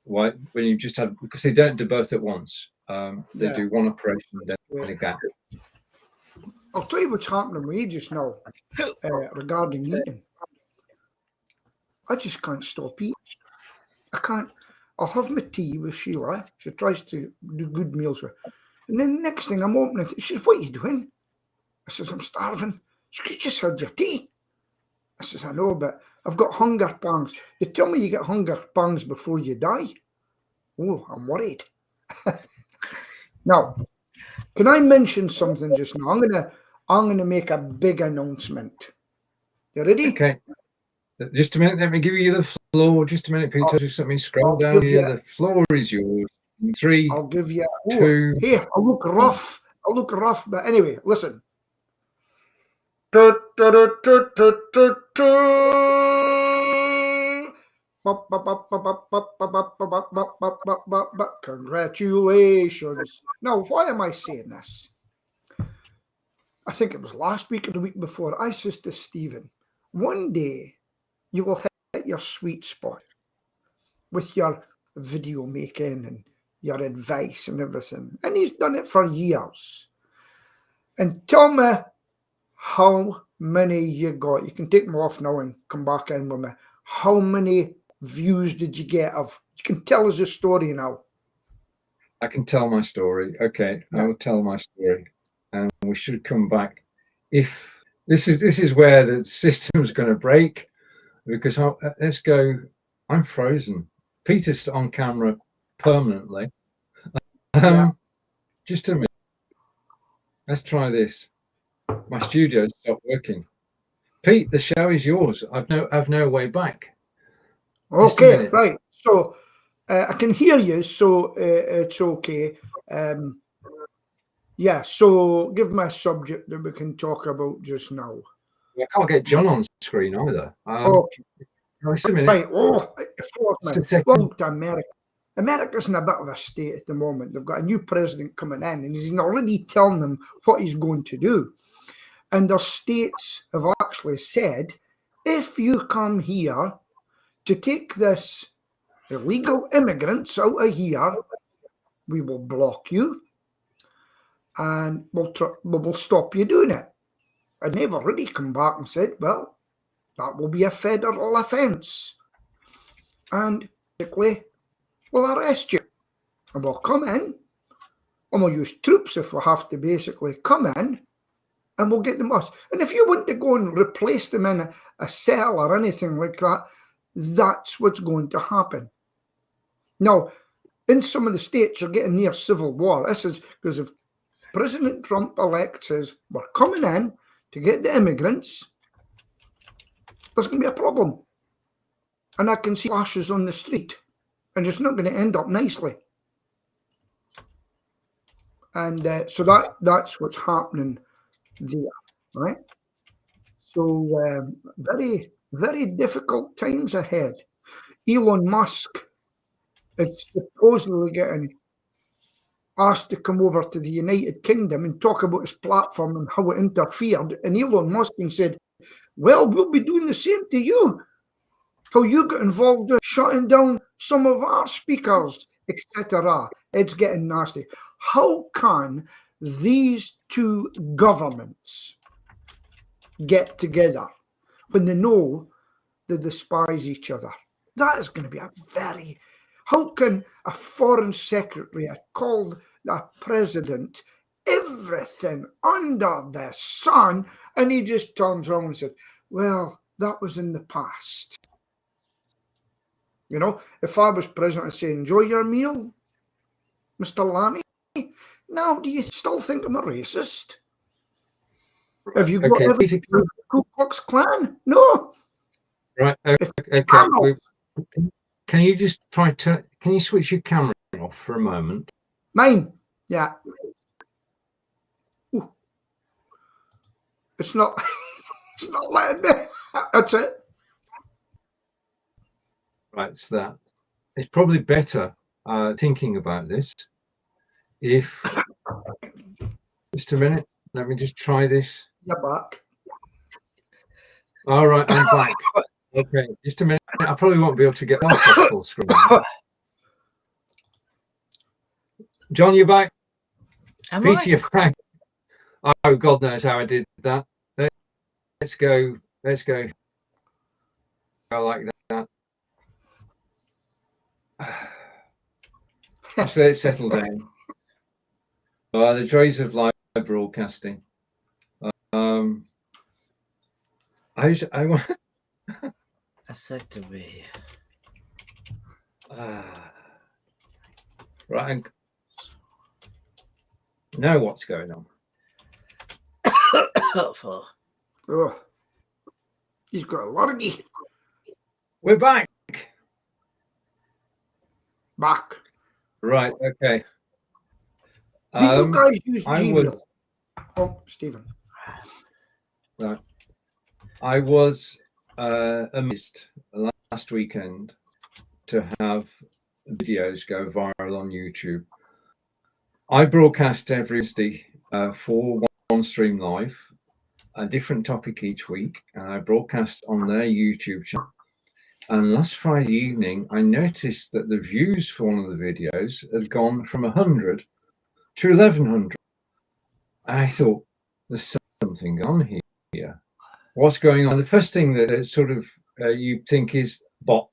A: when you just have, because they don't do both at once. They do one operation and then a gap.
B: I'll tell you what's happening with me just now regarding eating. I just can't stop eating. I can't. I'll have my tea with Sheila. She tries to do good meals with. And then the next thing I'm opening, she says, "What are you doing?" I says, "I'm starving." She says, "You just had your tea." I says, "I know, but I've got hunger pangs." They tell me you get hunger pangs before you die. Oh, I'm worried. Now, can I mention something just now? I'm gonna make a big announcement. You ready?
A: Okay. Just a minute. Let me give you the floor. Just a minute, Peter. Just let me scroll down here. The floor is yours. 3.
B: I'll give you
A: 2.
B: Hey, I look rough. But anyway, listen. Congratulations. Now, why am I saying this? I think it was last week or the week before. I said to Stephen, one day you will hit your sweet spot with your video making and your advice and everything. And he's done it for years. And tell me how many you got. You can take me off now and come back in with me. How many views did you get of? You can tell us a story now.
A: I can tell my story. Okay, I will tell my story, and we should come back. If this is where the system's going to break, because let's go. I'm frozen. Peter's on camera permanently. Just a minute. Let's try this. My studio stopped working. Pete, the show is yours. I've no way back.
B: Okay, right. So I can hear you, so it's okay. So give me a subject that we can talk about just now.
A: I can't get Jon on screen either.
B: Okay.
A: Just a minute.
B: Right. Well, to America. America's in a bit of a state at the moment. They've got a new president coming in, and he's already telling them what he's going to do. And the states have actually said, if you come here to take this illegal immigrants out of here, we will block you and we'll stop you doing it. And they've already come back and said, well, that will be a federal offence. And basically, we'll arrest you. And we'll come in, and we'll use troops if we have to basically come in, and we'll get them us. And if you want to go and replace them in a cell or anything like that, that's what's going to happen. Now, in some of the states, you're getting near civil war. This is because if President Trump-elect says, we're coming in to get the immigrants, there's going to be a problem. And I can see flashes on the street, and it's not going to end up nicely. And so that's what's happening there, right? So very, very difficult times ahead. Elon Musk is supposedly getting asked to come over to the United Kingdom and talk about his platform and how it interfered. And Elon Musk said, well, we'll be doing the same to you. How you got involved in shutting down some of our speakers, etc. It's getting nasty. How can these two governments get together when they know they despise each other? That is going to be a very... How can a foreign secretary have called the president everything under the sun, and he just turns around and said, well, that was in the past? You know, if I was president, I'd say, enjoy your meal, Mr. Lammy. Now, do you still think I'm a racist? Have you got everything from the Ku Klux Klan? No.
A: Right. Okay. Can you just can you switch your camera off for a moment?
B: Mine. Yeah. Ooh. It's not. It's not letting me. That's it.
A: Right. So that it's probably better thinking about this. If just a minute, let me just try this.
B: You're back.
A: All right, I'm back. Okay, just a minute. I probably won't be able to get off the full screen. John, you're back. Peter, you're back. Oh, God knows how I did that. Let's go. Let's go. I like that. Just let it settle down. The joys of live broadcasting. I want.
C: I said to be.
A: Right. Know what's going on.
B: Oh, he's got a lurgy.
A: We're back.
B: Back.
A: Right. Okay.
B: Do you guys use Gmail? Oh, Stephen.
A: Right. I was amazed last weekend to have videos go viral on YouTube. I broadcast every Wednesday for OneStream Live, a different topic each week, and I broadcast on their YouTube channel. And last Friday evening, I noticed that the views for one of the videos had gone from 100 to 1,100. I thought, there's something on here. What's going on? The first thing that sort of you think is bot.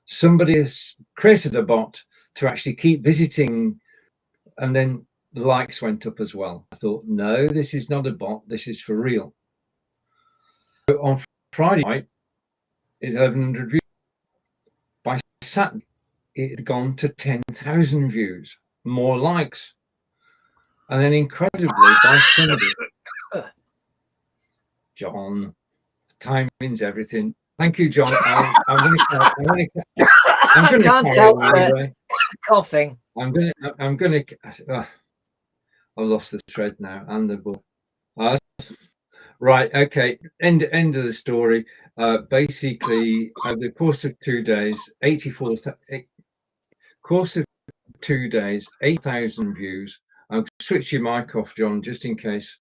A: Somebody has created a bot to actually keep visiting, and then the likes went up as well. I thought, no, this is not a bot. This is for real. So on Friday night, 1,100 views. By Saturday, it had gone to 10,000 views, more likes. And then incredibly, by Sunday, John, timing's everything. Thank you, John. I'm going to
C: can't help it. Coughing.
A: I'm going to. I've lost the thread now and the book. Right. Okay. End of the story. Basically, over the course of 2 days, 8,000 views. I'll switch your mic off, John, just in case.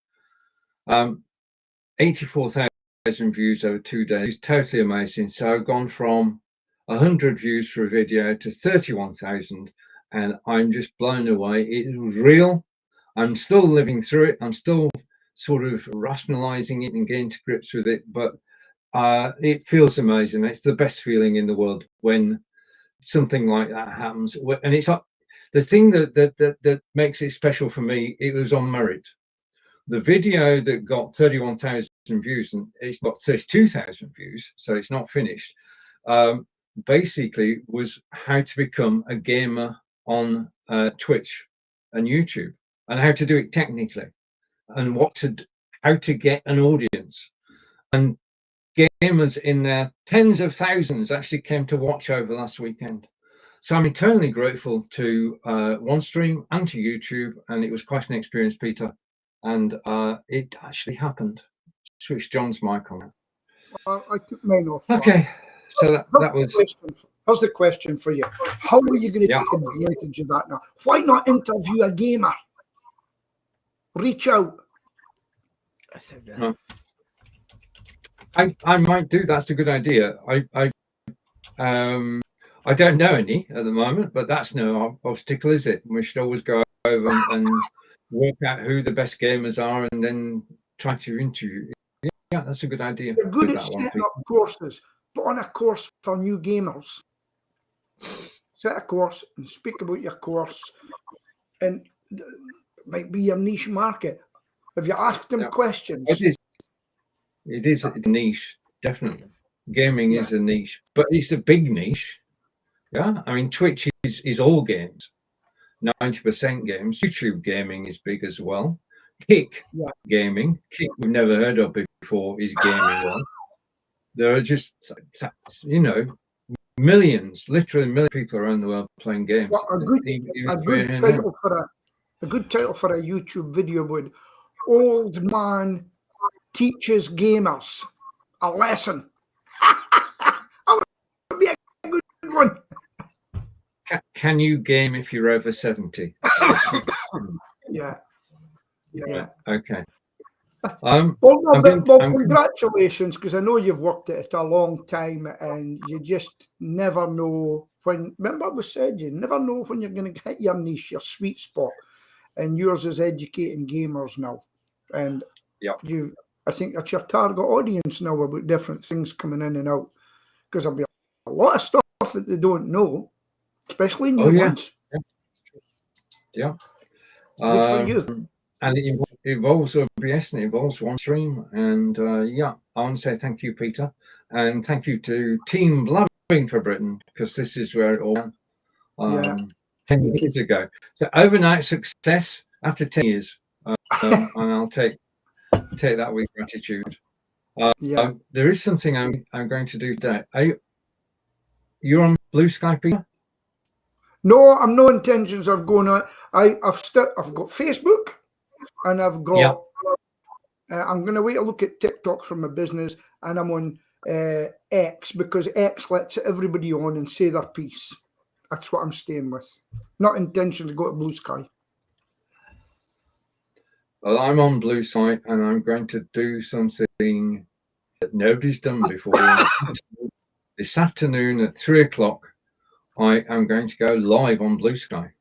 A: 84,000 views over 2 days. Totally amazing. So I've gone from 100 views for a video to 31,000, and I'm just blown away. It was real. I'm still living through it. I'm still sort of rationalizing it and getting to grips with it, but it feels amazing. It's the best feeling in the world when something like that happens. And it's the thing that makes it special for me. It was on merit. The video that got 31,000 views, and it's got 32,000 views, so it's not finished, basically was how to become a gamer on Twitch and YouTube, and how to do it technically, and how to get an audience. And gamers in their tens of thousands actually came to watch over last weekend. So I'm eternally grateful to OneStream and to YouTube, and it was quite an experience, Peter. And it actually happened. Switch John's mic on.
B: Well, I took mine off.
A: Okay, so that was.
B: Here's the question for you. How are you going to take advantage of that now? Why not interview a gamer? Reach out.
A: I might do. That's a good idea. I don't know any at the moment, but that's no obstacle, is it? We should always go over and work out who the best gamers are, and then try to interview. Yeah, that's a good idea.
B: You're good at setting up courses, but on a course for new gamers. set a course and speak about your course, and it might be your niche market. Have you asked them questions?
A: It is a niche, definitely. Gaming is a niche, but it's a big niche. Yeah, I mean, Twitch is all games, 90% games. YouTube gaming is big as well. Kick gaming, Kick we've never heard of before, is gaming well. There are just, you know, millions, literally millions of people around the world playing games.
B: Well, a good title for a YouTube video would: Old Man Teaches Gamers a Lesson. That would be a good one.
A: Can you game if you're over 70?
B: Yeah.
A: Okay.
B: Congratulations, because I know you've worked at it a long time, and you just never know when. Remember, we said you never know when you're going to hit your niche, your sweet spot, and yours is educating gamers now. And I think that's your target audience now about different things coming in and out, because there'll be a lot of stuff that they don't know, especially new ones.
A: Yeah.
B: Good for you.
A: And it involves OBS and it involves OneStream. And I want to say thank you, Peter. And thank you to Team Blabbing for Britain, because this is where it all began 10 years ago. So overnight success after 10 years. And I'll take that with gratitude. There is something I'm going to do today. You're on Blue Sky, Peter?
B: No, I'm no intentions of going on. I've got Facebook, and I've got. I'm going to wait a look at TikTok for my business, and I'm on X, because X lets everybody on and say their piece. That's what I'm staying with. Not intention to go to Blue Sky.
A: Well, I'm on Blue Sky, and I'm going to do something that nobody's done before. This afternoon at 3 o'clock, I am going to go live on Blue Sky.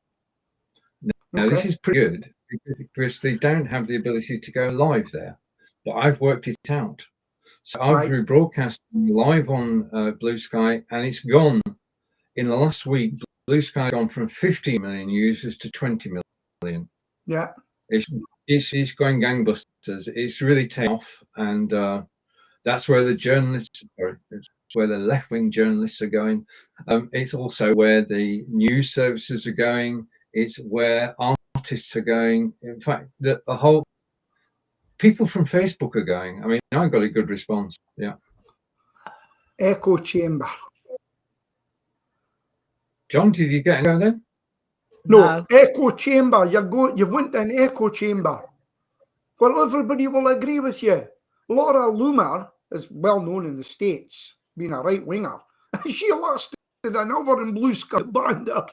A: Now, this is pretty good, because they don't have the ability to go live there, but I've worked it out. So I've rebroadcast live on Blue Sky, and it's gone in the last week. Blue Sky has gone from 50 million users to 20 million.
B: Yeah,
A: it's going gangbusters. It's really taken off, and that's where the journalists are. It's where the left-wing journalists are going. It's also where the news services are going. It's where artists are going. In fact, the whole people from Facebook are going. I mean, I got a good response. Yeah.
B: Echo chamber.
A: John, did you get it then?
B: No, echo chamber. You've went to an echo chamber. Well, everybody will agree with you. Laura Loomer is well known in the States, being a right winger. She lasted an hour in Blue Sky banned her.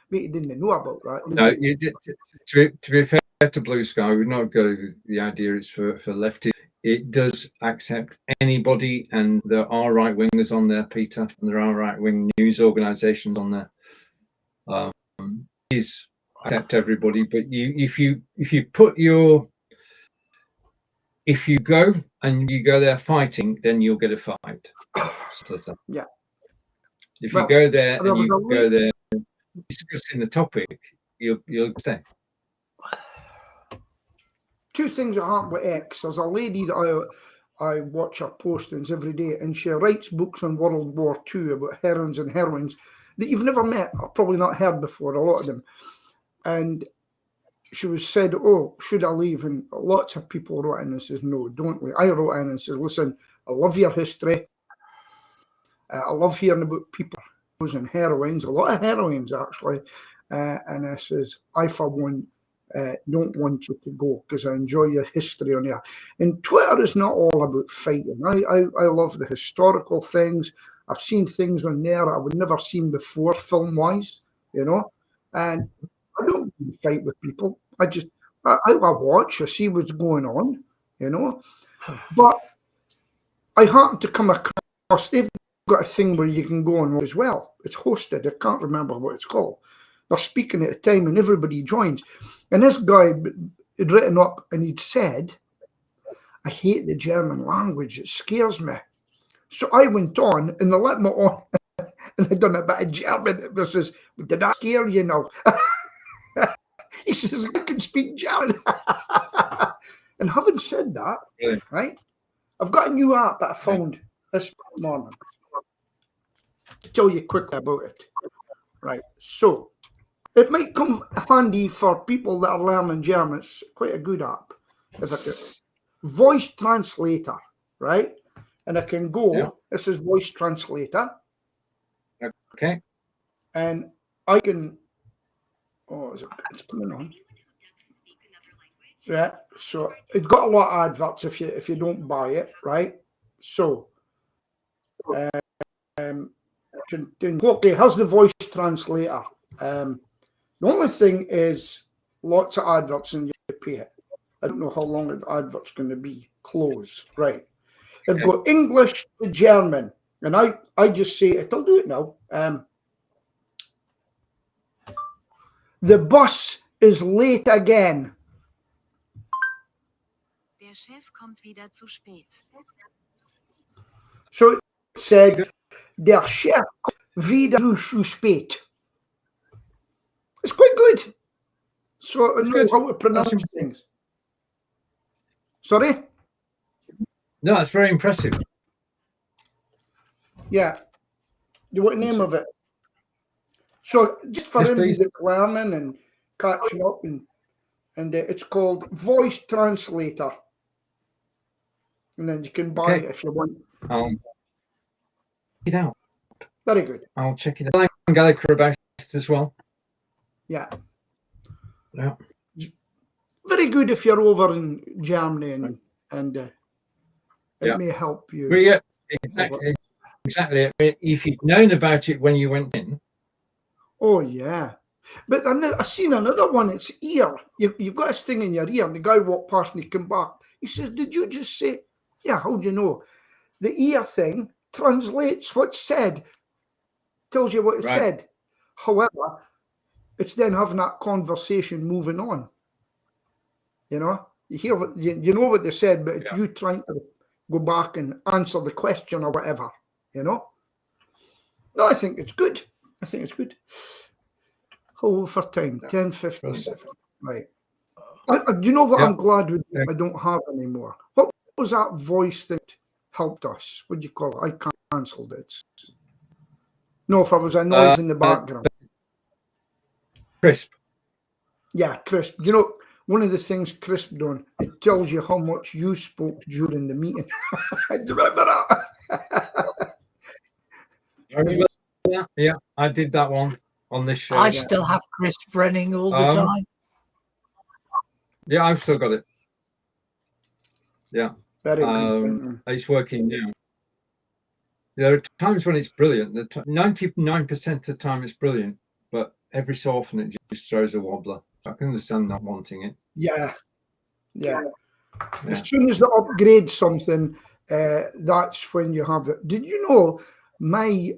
B: Mate, you didn't know about that.
A: No, you did. To be fair to Blue Sky, we would not go. The idea is for lefties. It does accept anybody, and there are right wingers on there, Peter, and there are right wing news organisations on there. Please accept everybody, but if you go and you go there fighting, then you'll get a fight.
B: Yeah.
A: If you go there and you go there discussing the topic, you'll stay.
B: Two things that happen with X. There's a lady that I watch her postings every day, and she writes books on World War II about heroines and heroines that you've never met or probably not heard before, a lot of them. And she was said, "Oh, should I leave?" And lots of people wrote in and says, "No, don't leave." I wrote in and said, "Listen, I love your history. I love hearing about people and heroines, a lot of heroines actually." And I says, "I for one don't want you to go, because I enjoy your history on here." And Twitter is not all about fighting. I love the historical things. I've seen things on there I would never seen before, film wise, you know. And I don't fight with people. I watch, I see what's going on, you know. But I happen to come across, they've got a thing where you can go on as well. It's hosted. I can't remember what it's called. They're speaking at a time and everybody joins. And this guy had written up and he'd said, "I hate the German language. It scares me." So I went on and they let me on. And I done a bit of German. It says, did I scare you now? He says, I can speak German. And having said that, right, I've got a new app that I found this morning. I'll tell you quickly about it. Right, so it might come handy for people that are learning German. It's quite a good app. If I could. Voice translator, right? And I can go, this is voice translator.
A: Okay.
B: And I can, it's coming on. Yeah, so it's got a lot of adverts if you don't buy it, right? So, okay, here's the voice translator. The only thing is lots of adverts and you pay it. I don't know how long the advert's going to be. Close, right? I've got English to German, and I just say it. I'll do it now. The bus is late again.
D: Der Chef kommt wieder zu spät.
B: So it said, der Chef wieder zu spät. It's quite good. So I know how to pronounce things. Sorry?
A: No, it's very impressive.
B: Yeah. You want the name of it? So just for anybody that's learning and catching up, and it's called Voice Translator. And then you can buy it if you want.
A: Check it out.
B: Very good.
A: I'll check it out. I'm Gallagher about it as well.
B: Yeah.
A: Yeah.
B: Very good if you're over in Germany and it may help you.
A: Well, yeah, exactly. I mean, if you'd known about it when you went in.
B: Oh, yeah. But I seen another one. It's ear. You've got this thing in your ear, and the guy walked past and he came back. He says, did you just say, yeah, how do you know? The ear thing translates what's said, tells you what it said. However, it's then having that conversation moving on. You know, you hear what you know what they said, but it's you trying to go back and answer the question or whatever, you know. No, I think it's good. I think it's good. Oh, for time, 10:57. Right. Do you know what I'm glad I don't have anymore? What was that voice that helped us? What do you call it? I cancelled it. No, if I was a noise in the background.
A: Crisp.
B: Yeah, Crisp. You know, one of the things Crisp done, it tells you how much you spoke during the meeting. Do you remember that?
A: I remember that. Yeah, I did that one on this show.
C: I still have Crisp running all the time.
A: Yeah, I've still got it. Yeah.
B: Very good.
A: It's working now. There are times when it's brilliant. 99% of the time it's brilliant, but every so often it just throws a wobbler. I can understand not wanting it.
B: Yeah. As soon as they upgrade something, that's when you have it. Did you know my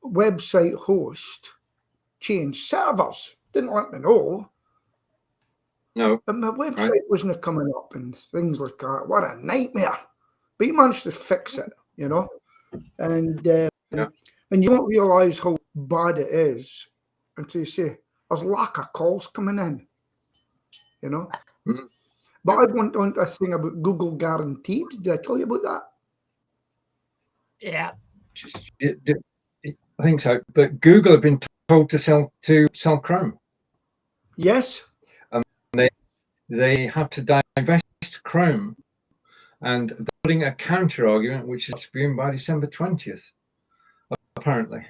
B: website host changed servers? Didn't let me know.
A: No.
B: But my website wasn't coming up and things like that. What a nightmare. But he managed to fix it, you know. And you won't realise how bad it is until you say there's lack of calls coming in, you know.
A: Mm-hmm.
B: But I went on a thing about Google Guaranteed. Did I tell you about that?
C: Yeah.
A: I think so. But Google have been told to sell Chrome.
B: Yes.
A: They have to divest Chrome, and they're putting a counter argument, which is to be in by December 20th, apparently.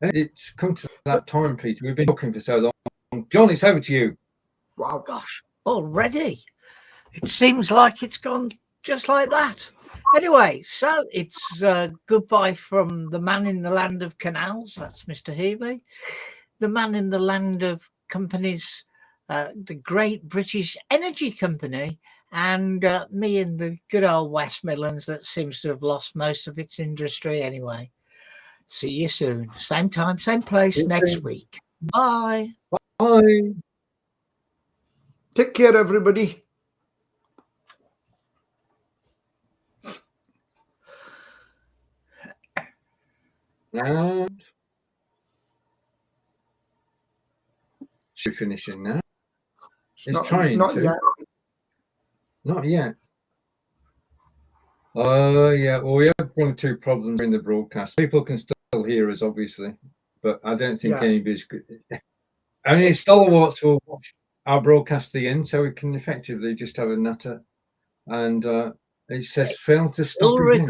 A: And it's come to that time, Peter. We've been talking for so long. John, it's over to you.
B: Wow.
C: Gosh, already. It seems like it's gone just like that. Anyway, so it's goodbye from the man in the land of canals. That's Mr. Healey. The man in the land of companies, the Great British Energy Company, and me in the good old West Midlands that seems to have lost most of its industry anyway. See you soon. Same time, same place next week. Bye.
A: Bye.
B: Take care, everybody.
A: And finishing now. It's
B: not,
A: trying
B: not
A: to.
B: yet.
A: Not yet. Yeah. Well, we have one or two problems in the broadcast. People can still hear us, obviously, but I don't think
B: Yeah.
A: anybody's good. Only stalwarts will watch our broadcast again, so we can effectively just have a natter. And it says fail to stop
C: Still
A: again.